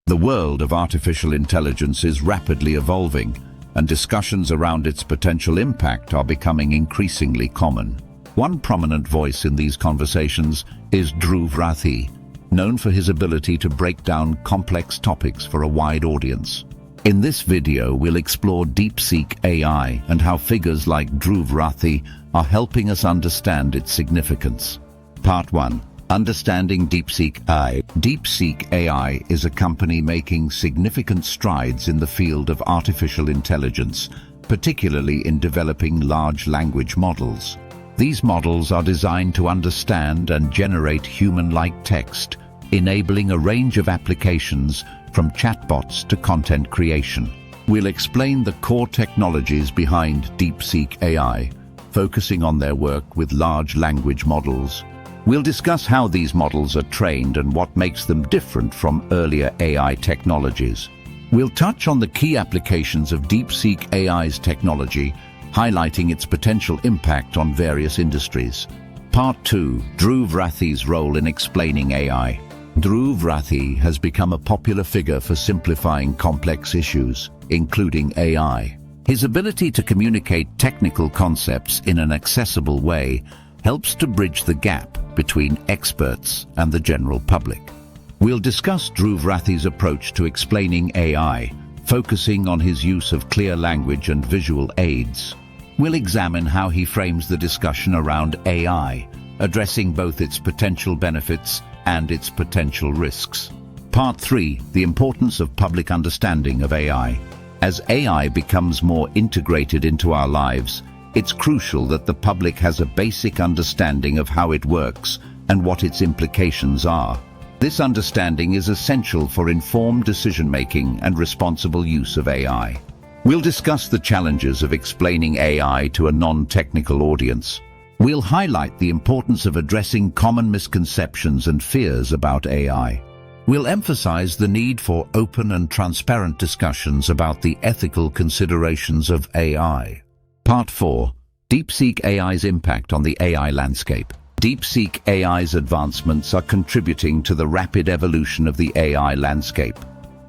The world of artificial intelligence is rapidly evolving, and discussions around its potential impact are becoming increasingly common. One prominent voice in these conversations is Dhruv Rathee, known for his ability to break down complex topics for a wide audience. In this video, we'll explore Deepseek AI and how figures like Dhruv Rathee are helping us understand its significance. Part 1. Understanding Deepseek AI. Deepseek AI is a company making significant strides in the field of artificial intelligence, particularly in developing large language models. These models are designed to understand and generate human-like text, enabling a range of applications from chatbots to content creation. We'll explain the core technologies behind Deepseek AI, focusing on their work with large language models. We'll discuss how these models are trained and what makes them different from earlier AI technologies. We'll touch on the key applications of Deepseek AI's technology, highlighting its potential impact on various industries. Part 2. Dhruv Rathee's role in explaining AI. Dhruv Rathee has become a popular figure for simplifying complex issues, including AI. His ability to communicate technical concepts in an accessible way helps to bridge the gap between experts and the general public. We'll discuss Dhruv Rathee's approach to explaining AI, focusing on his use of clear language and visual aids. We'll examine how he frames the discussion around AI, addressing both its potential benefits and its potential risks. Part 3. The importance of public understanding of AI. As AI becomes more integrated into our lives, it's crucial that the public has a basic understanding of how it works and what its implications are. This understanding is essential for informed decision-making and responsible use of AI. We'll discuss the challenges of explaining AI to a non-technical audience. We'll highlight the importance of addressing common misconceptions and fears about AI. We'll emphasize the need for open and transparent discussions about the ethical considerations of AI. Part 4. Deepseek AI's impact on the AI landscape. Deepseek AI's advancements are contributing to the rapid evolution of the AI landscape.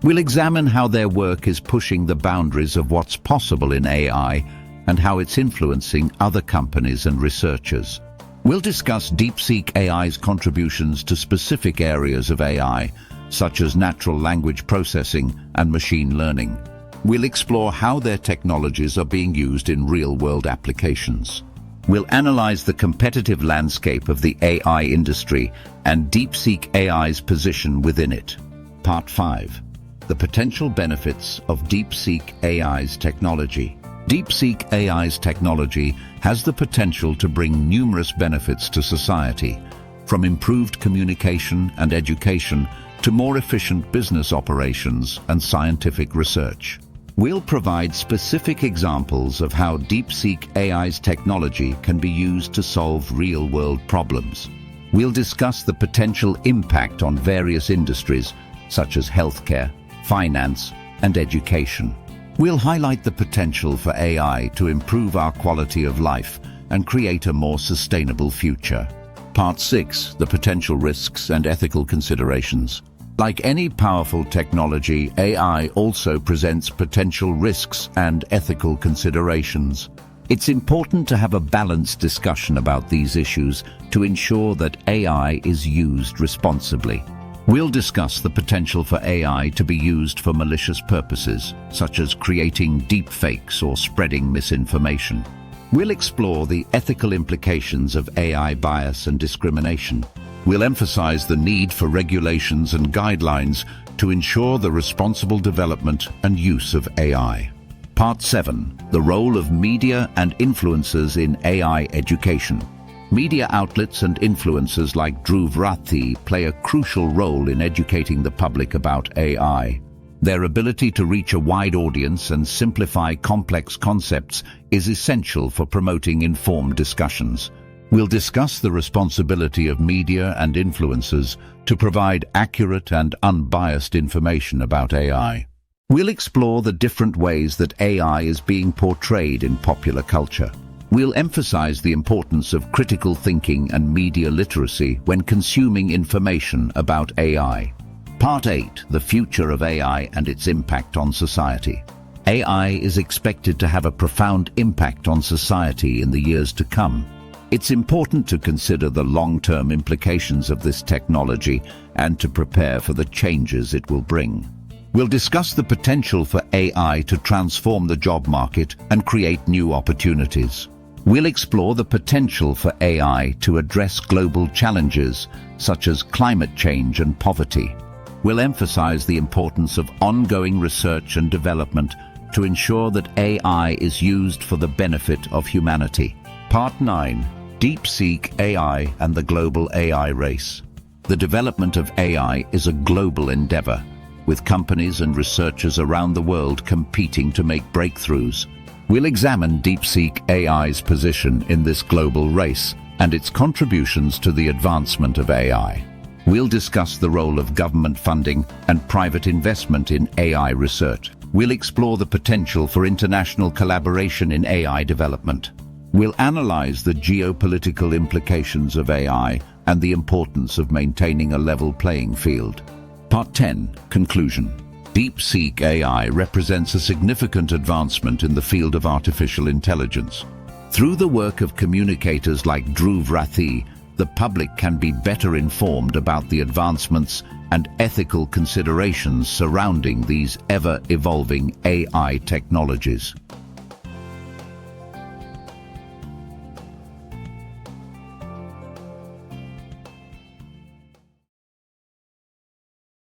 We'll examine how their work is pushing the boundaries of what's possible in AI and how it's influencing other companies and researchers. We'll discuss Deepseek AI's contributions to specific areas of AI, such as natural language processing and machine learning. We'll explore how their technologies are being used in real-world applications. We'll analyze the competitive landscape of the AI industry and Deepseek AI's position within it. Part 5. The potential benefits of Deepseek AI's technology. Deepseek AI's technology has the potential to bring numerous benefits to society, from improved communication and education to more efficient business operations and scientific research. We'll provide specific examples of how Deepseek AI's technology can be used to solve real-world problems. We'll discuss the potential impact on various industries, such as healthcare, finance, and education. We'll highlight the potential for AI to improve our quality of life and create a more sustainable future. Part 6. The potential risks and ethical considerations. Like any powerful technology, AI also presents potential risks and ethical considerations. It's important to have a balanced discussion about these issues to ensure that AI is used responsibly. We'll discuss the potential for AI to be used for malicious purposes, such as creating deepfakes or spreading misinformation. We'll explore the ethical implications of AI bias and discrimination. We'll emphasize the need for regulations and guidelines to ensure the responsible development and use of AI. Part 7. The role of media and influencers in AI education. Media outlets and influencers like Dhruv Rathee play a crucial role in educating the public about AI. Their ability to reach a wide audience and simplify complex concepts is essential for promoting informed discussions. We'll discuss the responsibility of media and influencers to provide accurate and unbiased information about AI. We'll explore the different ways that AI is being portrayed in popular culture. We'll emphasize the importance of critical thinking and media literacy when consuming information about AI. Part 8. The future of AI and its impact on society. AI is expected to have a profound impact on society in the years to come. It's important to consider the long-term implications of this technology and to prepare for the changes it will bring. We'll discuss the potential for AI to transform the job market and create new opportunities. We'll explore the potential for AI to address global challenges such as climate change and poverty. We'll emphasize the importance of ongoing research and development to ensure that AI is used for the benefit of humanity. Part 9. Deepseek AI and the global AI race. The development of AI is a global endeavor, with companies and researchers around the world competing to make breakthroughs. We'll examine Deepseek AI's position in this global race and its contributions to the advancement of AI. We'll discuss the role of government funding and private investment in AI research. We'll explore the potential for international collaboration in AI development. We'll analyze the geopolitical implications of AI and the importance of maintaining a level playing field. Part 10. Conclusion. Deepseek AI represents a significant advancement in the field of artificial intelligence. Through the work of communicators like Dhruv Rathee, the public can be better informed about the advancements and ethical considerations surrounding these ever-evolving AI technologies.